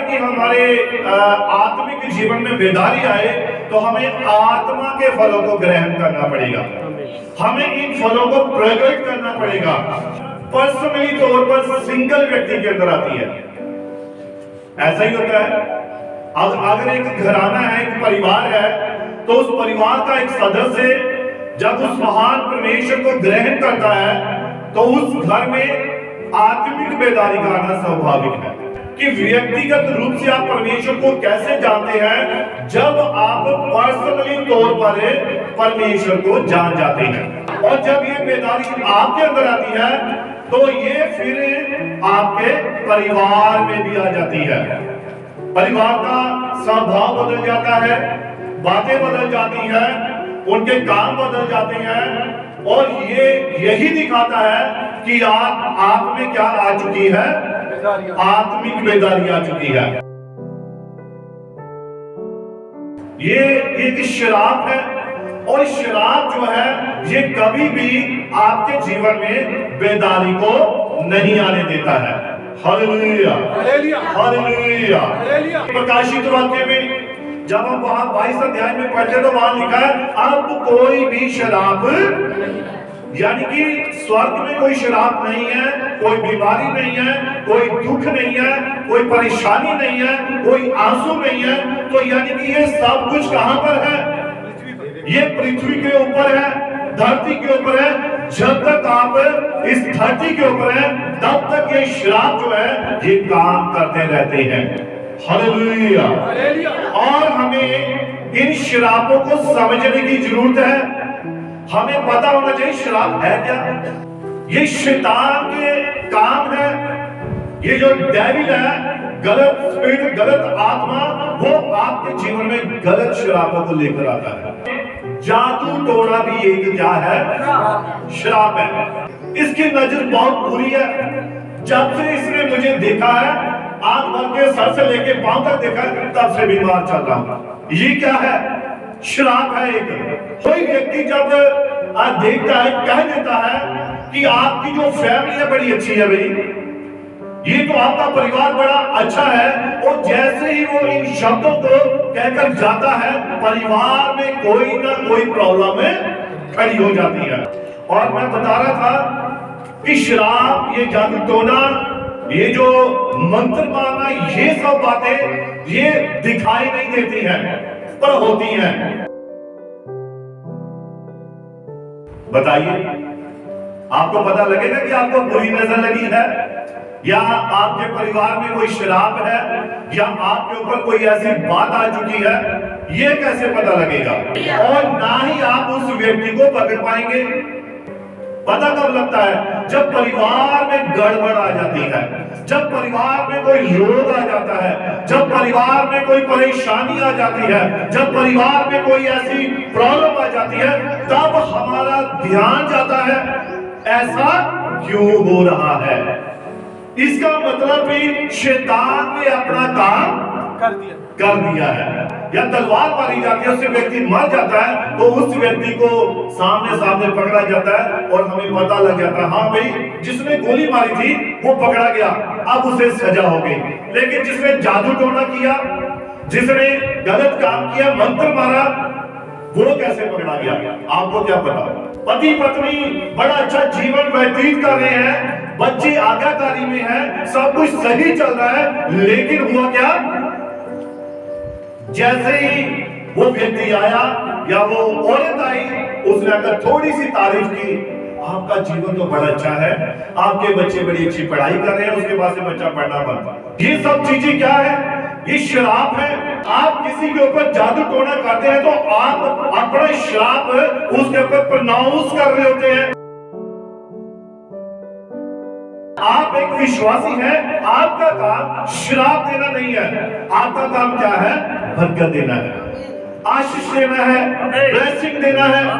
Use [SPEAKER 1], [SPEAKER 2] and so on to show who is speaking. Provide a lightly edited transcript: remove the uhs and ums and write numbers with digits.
[SPEAKER 1] है कि हमारे आत्मिक जीवन में बेदारी आए तो हमें आत्मा के फलों को ग्रहण करना पड़ेगा, हमें इन फलों को प्रकट करना पड़ेगा। पर्सनली तौर पर सिंगल व्यक्ति के अंदर आती है, ऐसा ही होता है। अगर एक घराना है, एक परिवार है, तो उस परिवार का एक सदस्य जब उस महान परमेश्वर को ग्रहण करता है तो उस घर में आत्मिक बेदारी का आना स्वाभाविक है। कि व्यक्तिगत रूप से आप परमेश्वर को कैसे जानते हैं? जब आप पर्सनली तौर पर परमेश्वर को जान जाते हैं, और जब ये बेदारी आपके अंदर आती है तो ये फिर आपके परिवार में भी आ जाती है। परिवार का स्वभाव बदल जाता है, बातें बदल जाती हैं, उनके काम बदल जाते हैं, और ये यही दिखाता है कि आप में क्या आ चुकी है? आत्मिक बेदारी आ चुकी है। ये एक श्राप है, और श्राप जो है ये कभी भी आपके जीवन में बेदारी को नहीं आने देता है। Hallelujah, hallelujah. प्रकाशित वाक्य में जब हम वहां 22 अध्याय में पढ़ते तो वहां लिखा है अब कोई भी शराब, यानी कि स्वर्ग में कोई शराब नहीं है, कोई बीमारी नहीं है, कोई दुख नहीं है, कोई परेशानी नहीं है, कोई आंसू नहीं है। तो यानी कि ये सब कुछ कहां पर है? ये पृथ्वी के ऊपर है, धरती के ऊपर है। जब तक आप इस धरती के ऊपर है तब तक ये श्राप जो है ये काम करते रहते हैं। हालेलुया। और हमें इन श्रापों को समझने की जरूरत है। हमें पता होना चाहिए श्राप है क्या। ये शैतान के काम है। ये जो डेविल है, गलत स्पिरिट, गलत आत्मा, वो आपके जीवन में गलत श्रापों को लेकर आता है। जादू टोना भी एक क्या है? श्राप है। इसकी नजर बहुत बुरी है। जब से इसने मुझे देखा है, आंख भर के सर से लेके पांव तक देखा, तब से बीमार चल रहा हूं। ये क्या है? श्राप है एक। कोई व्यक्ति जब देखता है, कह देता है कि आपकी जो फैमिली है बड़ी अच्छी है भाई, ये तो आपका परिवार बड़ा अच्छा है, और जैसे ही वो इन शब्दों को कहकर जाता है परिवार में कोई ना कोई प्रॉब्लम खड़ी हो जाती है। और मैं बता रहा था कि श्राप, ये जादू टोना, ये जो मंत्र मारना, ये सब बातें ये दिखाई नहीं देती हैं पर होती हैं। बताइए, आपको पता लगेगा कि आपको बुरी नजर लगी है, या आपके परिवार में कोई श्राप है, या आपके ऊपर कोई ऐसी बात आ चुकी है, ये कैसे पता लगेगा? और ना ही आप उस व्यक्ति को पकड़ पाएंगे। पता कब लगता है? जब परिवार में गड़बड़ आ जाती है, जब परिवार में कोई रोग आ जाता है, जब परिवार में कोई परेशानी आ जाती है, जब परिवार में कोई ऐसी प्रॉब्लम आ जाती है, तब हमारा ध्यान जाता है ऐसा क्यों हो रहा है। इसका मतलब भी शैतान ने अपना काम कर दिया है। या तलवार मारी जाती है, उससे व्यक्ति मर जाता है, तो उस व्यक्ति को सामने सामने पकड़ा जाता है और हमें पता लग जाता है हाँ भाई, जिसने गोली मारी थी वो पकड़ा गया, अब उसे सजा हो गई। लेकिन जिसने जादू टोना किया, जिसने गलत काम किया, मंत्र मारा, वो कैसे पकड़ा गया? आपको क्या पता? पति पत्नी बड़ा अच्छा जीवन व्यतीत कर रहे हैं, बच्चे आज्ञाकारी में हैं, सब कुछ सही चल रहा है, लेकिन हुआ क्या? जैसे ही वो व्यक्ति आया या वो औरत आई, उसने अगर थोड़ी सी तारीफ की, आपका जीवन तो बड़ा अच्छा है, आपके बच्चे बड़ी अच्छी पढ़ाई कर रहे हैं, उसके बाद से बच्चा पढ़ना बंद। ये सब चीजें क्या है? ये श्राप है। आप किसी के ऊपर जादू टोना करते हैं तो आप अपना श्राप उसके ऊपर प्रोनाउंस कर रहे होते हैं। आप एक विश्वासी हैं, आपका काम श्राप देना नहीं है, आपका काम क्या है? बरकत देना है, आशीष देना है, ब्लेसिंग देना है।